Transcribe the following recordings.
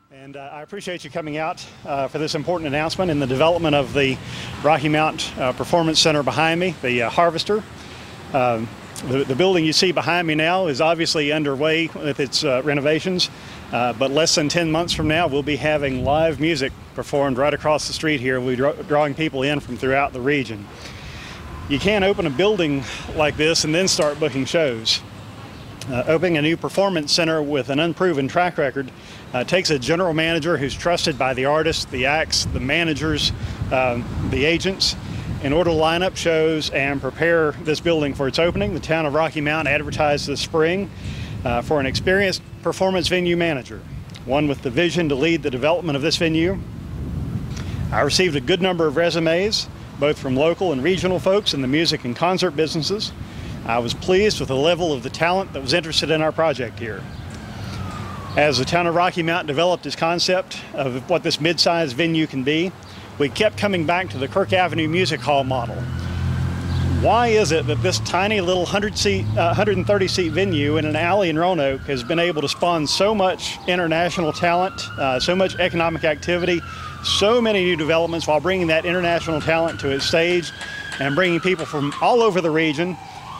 And I appreciate you coming out for this important announcement in the development of the Rocky Mount Performance Center behind me, the Harvester. The building you see behind me now is obviously underway with its renovations, but less than 10 months from now we'll be having live music performed right across the street here. We'll be drawing people in from throughout the region. You can't open a building like this and then start booking shows. Opening a new performance center with an unproven track record takes a general manager who's trusted by the artists, the acts, the managers, the agents. In order to line up shows and prepare this building for its opening, the town of Rocky Mount advertised this spring for an experienced performance venue manager, one with the vision to lead the development of this venue. I received a good number of resumes, both from local and regional folks in the music and concert businesses. I was pleased with the level of the talent that was interested in our project here. As the town of Rocky Mount developed its concept of what this mid-sized venue can be, we kept coming back to the Kirk Avenue Music Hall model. Why is it that this tiny little 130-seat venue in an alley in Roanoke has been able to spawn so much international talent, so much economic activity, so many new developments while bringing that international talent to its stage and bringing people from all over the region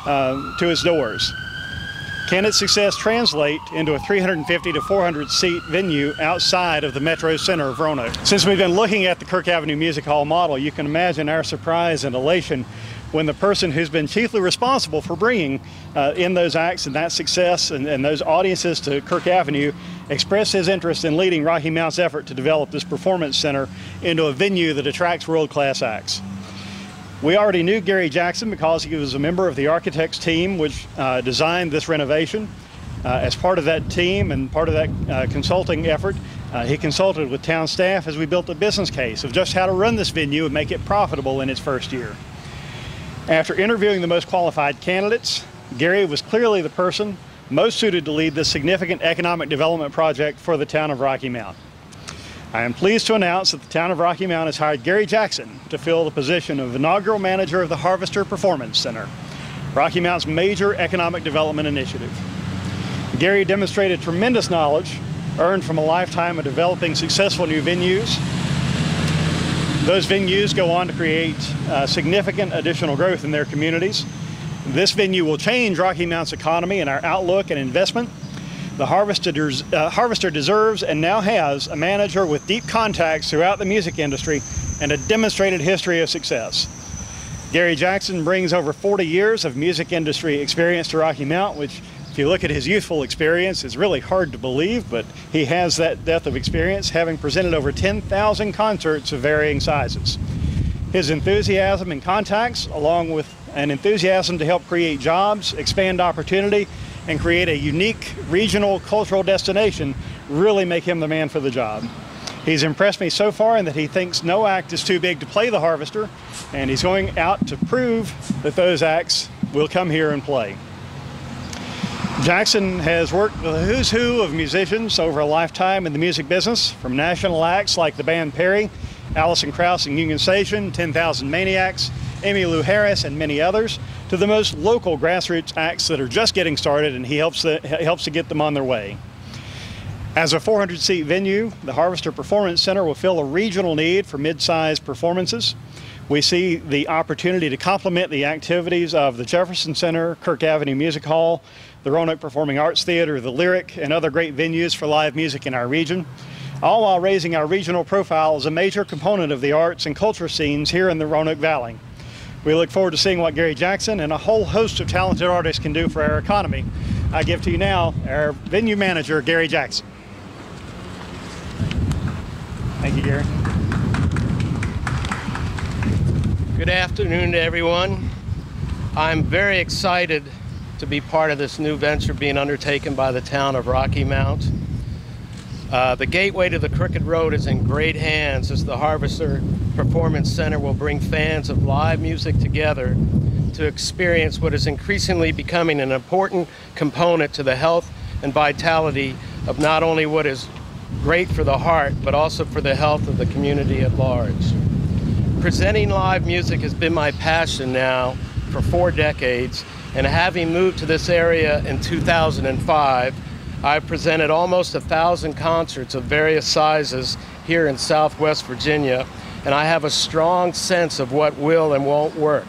to its doors? Can its success translate into a 350 to 400 seat venue outside of the metro center of Roanoke? Since we've been looking at the Kirk Avenue Music Hall model, you can imagine our surprise and elation when the person who's been chiefly responsible for bringing in those acts and that success and those audiences to Kirk Avenue expressed his interest in leading Rocky Mount's effort to develop this performance center into a venue that attracts world-class acts. We already knew Gary Jackson because he was a member of the architects team which designed this renovation. As part of that team and part of that consulting effort, he consulted with town staff as we built a business case of just how to run this venue and make it profitable in its first year. After interviewing the most qualified candidates, Gary was clearly the person most suited to lead this significant economic development project for the town of Rocky Mount. I am pleased to announce that the town of Rocky Mount has hired Gary Jackson to fill the position of inaugural manager of the Harvester Performance Center, Rocky Mount's major economic development initiative. Gary demonstrated tremendous knowledge earned from a lifetime of developing successful new venues. Those venues go on to create significant additional growth in their communities. This venue will change Rocky Mount's economy and our outlook and investment. The Harvester deserves and now has a manager with deep contacts throughout the music industry and a demonstrated history of success. Gary Jackson brings over 40 years of music industry experience to Rocky Mount, which, if you look at his youthful experience, is really hard to believe, but he has that depth of experience, having presented over 10,000 concerts of varying sizes. His enthusiasm and contacts, along with an enthusiasm to help create jobs, expand opportunity, and create a unique regional cultural destination, really make him the man for the job. He's impressed me so far in that he thinks no act is too big to play the Harvester, and he's going out to prove that those acts will come here and play. Jackson has worked with a who's who of musicians over a lifetime in the music business, from national acts like the band Perry, Alison Krauss and Union Station, 10,000 Maniacs, Emmylou Harris, and many others, to the most local grassroots acts that are just getting started, and he helps to get them on their way. As a 400-seat venue, the Harvester Performance Center will fill a regional need for mid-sized performances. We see the opportunity to complement the activities of the Jefferson Center, Kirk Avenue Music Hall, the Roanoke Performing Arts Theater, the Lyric, and other great venues for live music in our region, all while raising our regional profile as a major component of the arts and culture scenes here in the Roanoke Valley. We look forward to seeing what Gary Jackson and a whole host of talented artists can do for our economy. I give to you now our venue manager, Gary Jackson. Thank you, Gary. Good afternoon to everyone. I'm very excited to be part of this new venture being undertaken by the town of Rocky Mount. The gateway to the Crooked Road is in great hands, as the Harvester Performance Center will bring fans of live music together to experience what is increasingly becoming an important component to the health and vitality of not only what is great for the heart, but also for the health of the community at large. Presenting live music has been my passion now for 4 decades, and having moved to this area in 2005, I've presented almost 1,000 concerts of various sizes here in Southwest Virginia, and I have a strong sense of what will and won't work.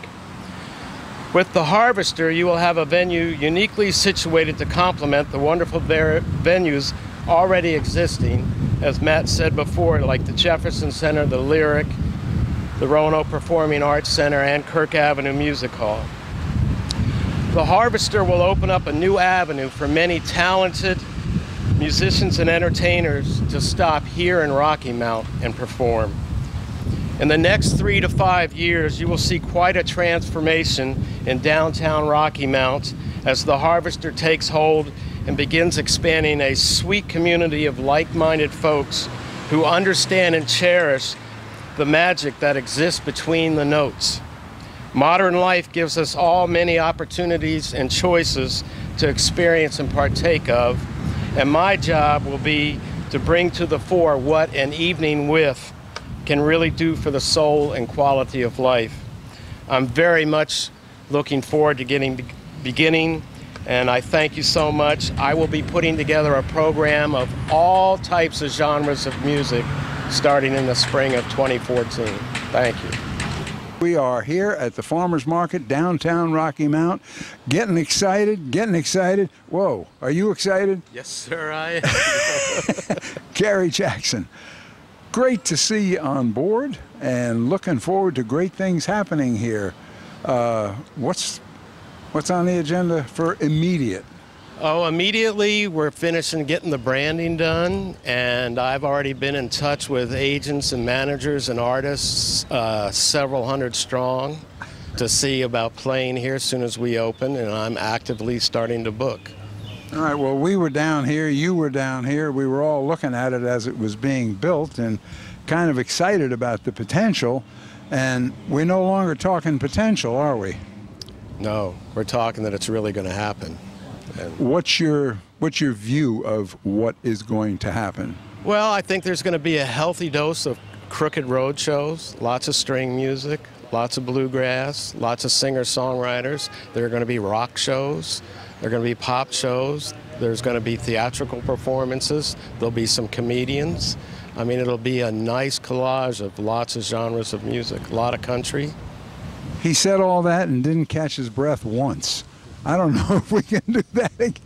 With the Harvester, you will have a venue uniquely situated to complement the wonderful venues already existing, as Matt said before, like the Jefferson Center, the Lyric, the Roanoke Performing Arts Center, and Kirk Avenue Music Hall. The Harvester will open up a new avenue for many talented musicians and entertainers to stop here in Rocky Mount and perform. In the next 3 to 5 years, you will see quite a transformation in downtown Rocky Mount as the Harvester takes hold and begins expanding a sweet community of like-minded folks who understand and cherish the magic that exists between the notes. Modern life gives us all many opportunities and choices to experience and partake of, and my job will be to bring to the fore what an evening with can really do for the soul and quality of life. I'm very much looking forward to beginning, and I thank you so much. I will be putting together a program of all types of genres of music starting in the spring of 2014. Thank you. We are here at the Farmers Market, downtown Rocky Mount, getting excited. Whoa, are you excited? Yes, sir, I am. Gary Jackson, great to see you on board and looking forward to great things happening here. What's on the agenda for immediate? Oh, immediately we're finishing getting the branding done, and I've already been in touch with agents and managers and artists, several hundred strong, to see about playing here as soon as we open, and I'm actively starting to book. All right, well, we were down here, you were down here, we were all looking at it as it was being built and kind of excited about the potential, and we're no longer talking potential, are we? No, we're talking that it's really going to happen. And what's your view of what is going to happen? well, I think there's going to be a healthy dose of crooked road shows, lots of string music, lots of bluegrass, lots of singer-songwriters. There are going to be rock shows. There are going to be pop shows. There's going to be theatrical performances. There'll be some comedians. I mean, it'll be a nice collage of lots of genres of music, a lot of country. He said all that and didn't catch his breath once. I don't know if we can do that.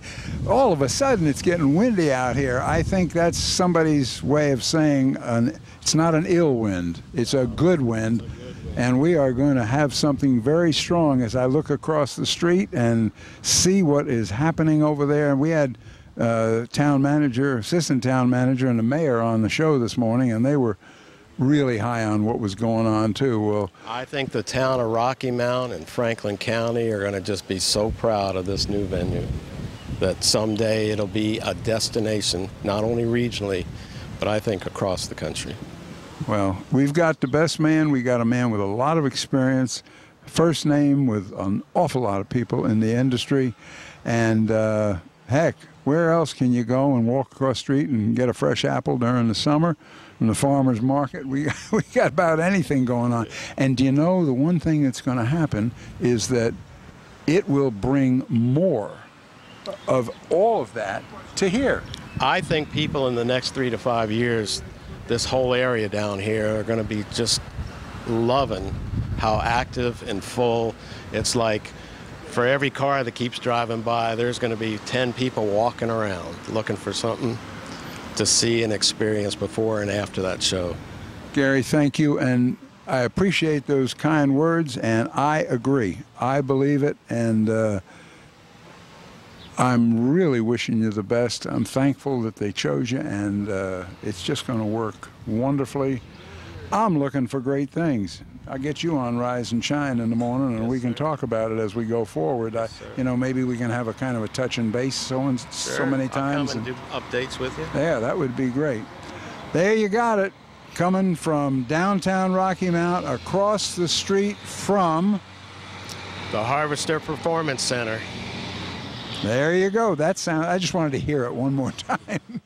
All of a sudden, it's getting windy out here. I think that's somebody's way of saying it's not an ill wind. It's a good wind. And we are going to have something very strong as I look across the street and see what is happening over there. And we had town manager, assistant town manager, and the mayor on the show this morning, and they were really high on what was going on too. Well, I think the town of Rocky Mount and Franklin County are going to just be so proud of this new venue that someday it'll be a destination, not only regionally, but I think across the country. Well, we've got the best man. We got a man with a lot of experience, first name with an awful lot of people in the industry, and heck, where else can you go and walk across the street and get a fresh apple during the summer? In the farmer's market, we got about anything going on. And do you know, the one thing that's going to happen is that it will bring more of all of that to here. I think people in the next 3 to 5 years, this whole area down here are going to be just loving how active and full. It's like for every car that keeps driving by, there's going to be 10 people walking around looking for something to see and experience before and after that show. Gary, thank you, and I appreciate those kind words, and I agree. I believe it, and I'm really wishing you the best. I'm thankful that they chose you, and it's just going to work wonderfully. I'm looking for great things. I'll get you on Rise and Shine in the morning, and we can talk about it as we go forward. You know, maybe we can have a kind of a touch and base so many times. I'll come and do updates with you. Yeah, that would be great. There you got it. Coming from downtown Rocky Mount, across the street from the Harvester Performance Center. There you go. That sound. I just wanted to hear it one more time.